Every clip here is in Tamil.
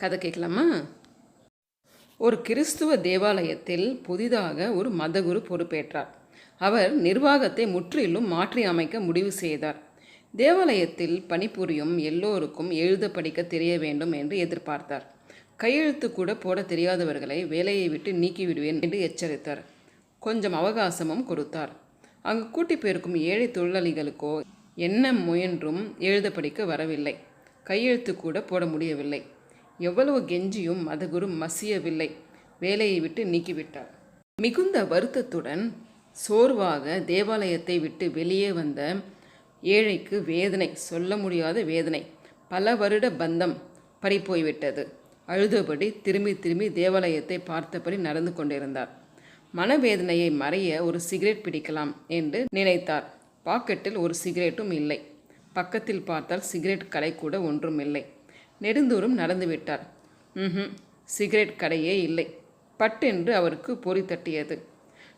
கதை கேட்கலாமா? ஒரு கிறிஸ்துவ தேவாலயத்தில் புதிதாக ஒரு மதகுரு பொறுப்பேற்றார். அவர் நிர்வாகத்தை முற்றிலும் மாற்றி அமைக்க முடிவு செய்தார். தேவாலயத்தில் பணிபுரியும் எல்லோருக்கும் எழுத படிக்க தெரிய வேண்டும் என்று எதிர்பார்த்தார். கையெழுத்து கூட போட தெரியாதவர்களை வேலையை விட்டு நீக்கிவிடுவேன் என்று எச்சரித்தார். கொஞ்சம் அவகாசமும் கொடுத்தார். அங்கு கூட்டி போயிருக்கும் ஏழை தொழிலாளிகளுக்கோ என்ன முயன்றும் எழுத படிக்க வரவில்லை. கையெழுத்து கூட போட முடியவில்லை. எவ்வளவு கெஞ்சியும் மதகுரு மசியவில்லை. வேலையை விட்டு நீக்கிவிட்டார். மிகுந்த வருத்தத்துடன் சோர்வாக தேவாலயத்தை விட்டு வெளியே வந்த ஏழைக்கு வேதனை, சொல்ல முடியாத வேதனை. பல வருட பந்தம் பறிப்போய்விட்டது. அழுதபடி திரும்பி திரும்பி தேவாலயத்தை பார்த்தபடி நடந்து கொண்டிருந்தார். மனவேதனையை மறைய ஒரு சிகரெட் பிடிக்கலாம் என்று நினைத்தார். பாக்கெட்டில் ஒரு சிகரெட்டும் இல்லை. பக்கத்தில் பார்த்தால் சிகரெட் கடை கூட ஒன்றும் இல்லை. நெடுந்தூரம் நடந்துவிட்டார். சிகரெட் கடையே இல்லை. பட்டென்று அவருக்கு பொறி தட்டியது.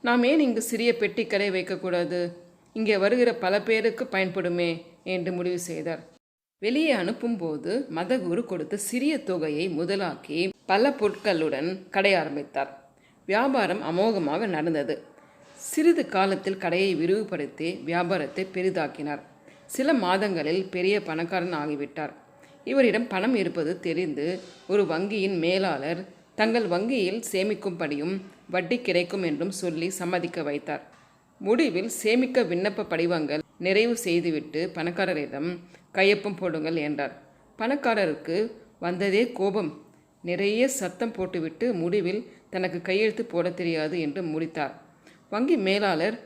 நாம் ஏன் இங்கு சிறிய பெட்டி கடை வைக்கக்கூடாது? இங்கே வருகிற பல பேருக்கு பயன்படுமே என்று முடிவு செய்தார். வெளியே அனுப்பும்போது மதகுரு கொடுத்த சிறிய தொகையை முதலாக்கி பல பொருட்களுடன் கடை ஆரம்பித்தார். வியாபாரம் அமோகமாக நடந்தது. சிறிது காலத்தில் கடையை விரிவுபடுத்தி வியாபாரத்தை பெரிதாக்கினார். சில மாதங்களில் பெரிய பணக்காரன் ஆகிவிட்டார். இவரிடம் பணம் இருப்பது தெரிந்து ஒரு வங்கியின் மேலாளர் தங்கள் வங்கியில் சேமிக்கும்படியும் வட்டி கிடைக்கும் என்றும் சொல்லி சம்மதிக்க வைத்தார். முடிவில் சேமிக்க விண்ணப்ப படிவங்கள் நிறைவு செய்துவிட்டு பணக்காரரிடம் கையொப்பம் போடுங்கள் என்றார். பணக்காரருக்கு வந்ததே கோபம். நிறைய சத்தம் போட்டுவிட்டு முடிவில் தனக்கு கையெழுத்து போட தெரியாது என்று முடித்தார். வங்கி மேலாளர்,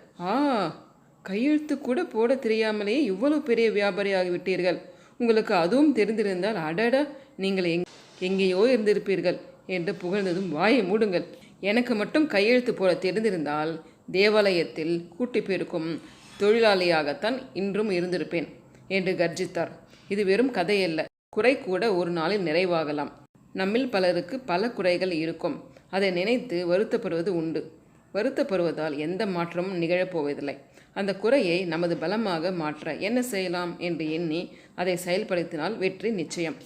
கையெழுத்து கூட போட தெரியாமலேயே இவ்வளவு பெரிய வியாபாரி ஆகிவிட்டீர்கள். உங்களுக்கு அதுவும் தெரிந்திருந்தால் அடடா, நீங்கள் எங்கேயோ இருந்திருப்பீர்கள் என்று புகழ்ந்ததும், வாயை மூடுங்கள். எனக்கு மட்டும் கையெழுத்து போட தெரிந்திருந்தால் தேவாலயத்தில் கூட்டி போயிருக்கும் தொழிலாளியாகத்தான் இன்றும் இருந்திருப்பேன் என்று கர்ஜித்தார். இது வெறும் கதையல்ல. குறை கூட ஒரு நாளில் நிறைவாகலாம். நம்மில் பலருக்கு பல குறைகள் இருக்கும். அதை நினைத்து வருத்தப்படுவது உண்டு. வருத்தப்படுவதால் எந்த மாற்றமும் நிகழப்போவதில்லை. அந்த குறையை நமது பலமாக மாற்ற என்ன செய்யலாம் என்று எண்ணி அதை செயல்படுத்தினால் வெற்றி நிச்சயம்.